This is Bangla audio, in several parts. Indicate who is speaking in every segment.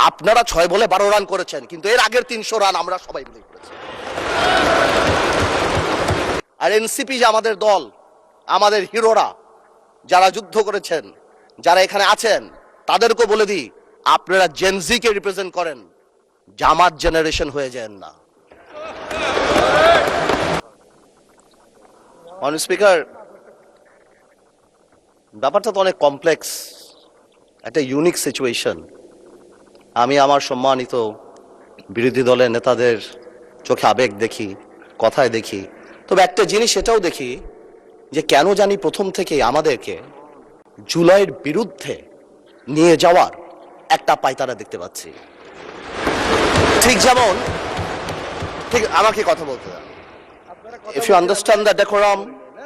Speaker 1: আপনারা 6 বলে 12 রান করেছেন, কিন্তু এর আগের 300 রান আমরা সবাই মিলে করেছি। আর এনসিপি যে আমাদের দল, আমাদের হিরোরা যারা যুদ্ধ করেছেন, যারা এখানে আছেন, তাদেরকে বলে দিই, আপনারা জেনজিকে রিপ্রেজেন্ট করেন, জামাত জেনারেশন হয়ে যান না। মাননীয় স্পিকার, ব্যাপারটা তো অনেক কমপ্লেক্স, একটা ইউনিক সিচুয়েশন। আমি আমার সম্মানিত বিরোধী দলের নেতাদের চোখে আবেগ দেখি, কথায় দেখি, তবে একটা জিনিস এটাও দেখি যে কেন জানি প্রথম থেকে আমাদেরকে জুলাইয়ের বিরুদ্ধে নিয়ে যাওয়ার একটা পায়তারা দেখতে পাচ্ছি। ঠিক যেমন, ঠিক আমাকে কথা বলতে দাও। If you understand the decorum,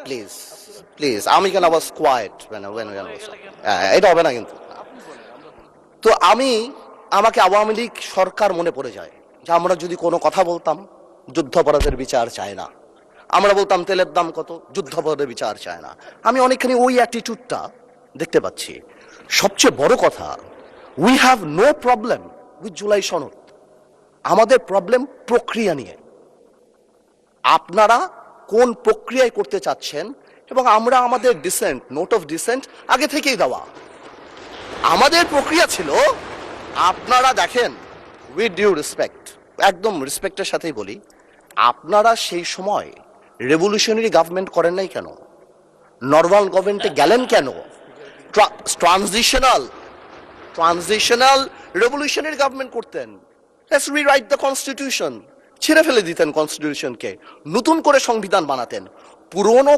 Speaker 1: please, please. আমি কেন was quiet when এটা হবে না কিন্তু। তো আমাকে আওয়ামী লীগ সরকার মনে পড়ে যায় যে আমরা যদি কোনো কথা বলতাম, যুদ্ধাপরাধের বিচার চায় না। আমরা বলতাম তেলের দাম কত, যুদ্ধাপরাধের বিচার চায় না। আমি অনেকখানি ওই অ্যাটিটিউডটা দেখতে পাচ্ছি। সবচেয়ে বড় কথা, we have no problem with July সনদ। আমাদের প্রবলেম প্রক্রিয়া নিয়ে। আপনারা কোন প্রক্রিয়ায় করতে চাচ্ছেন, এবং আমরা আমাদের ডিসেন্ট, নোট অফ ডিসেন্ট আগে থেকেই দেওয়া। আমাদের প্রক্রিয়া ছিল, আপনারা দেখেন, উইথ ডিউ রেসপেক্ট, একদম রেসপেক্টের সাথেই বলি, আপনারা সেই সময় রেভলিউশনারি গভর্নমেন্ট করেন নাই কেন? নর্মাল গভর্নমেন্টে গেলেন কেন? ট্রানজিশনাল রেভলিউশনারি গভর্নমেন্ট করতেন। লেটস রিরাইট দ্য কনস্টিটিউশন, ছেড়ে ফেলে দিতেন কনস্টিটিউশনকে, নতুন করে সংবিধান বানাতেন। পুরনো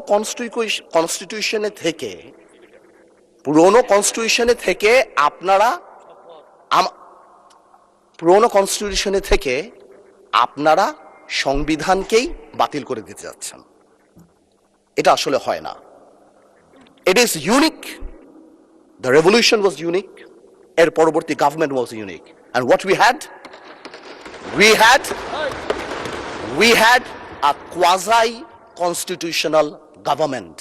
Speaker 1: কনস্টিটিউশনে থেকে আপনারা সংবিধানকেই বাতিল করে দিতে যাচ্ছেন। এটা আসলে হয় না। It is unique. The revolution was unique, এর পরবর্তী government was unique. And what we had a quasi constitutional government.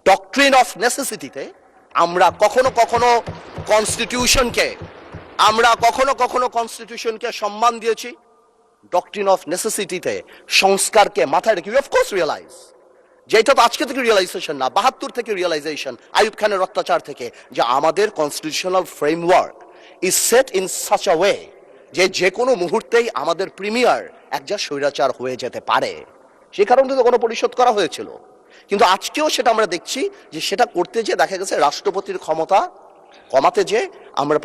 Speaker 1: Doctrine of necessity তে আমরা কখনো কনস্টিটিউশনকে সম্মান দিয়েছি। ডক্ট্রিন অফ নেসেসিটিতে সংস্কারকে মাথায় রেখে অফ কোর্স রিয়েলাইজ, যেটা তো আজকে থেকে রিয়েলাইজেশন না, 72 থেকে রিয়েলাইজেশন, আইয়ুব খানের অত্যাচার থেকে, যে আমাদের constitutional framework is set in such a way যে কোনো মুহূর্তেই আমাদের প্রিমিয়ার একজন স্বৈরাচার হয়ে যেতে পারে। সে কারণে তো কোনো পরিশোধ করা হয়েছিল। কিন্তু আজকেও সেটা আমরা দেখছি যে সেটা করতে যে দেখা গেছে রাষ্ট্রপতির ক্ষমতা কমাতে যে আমরা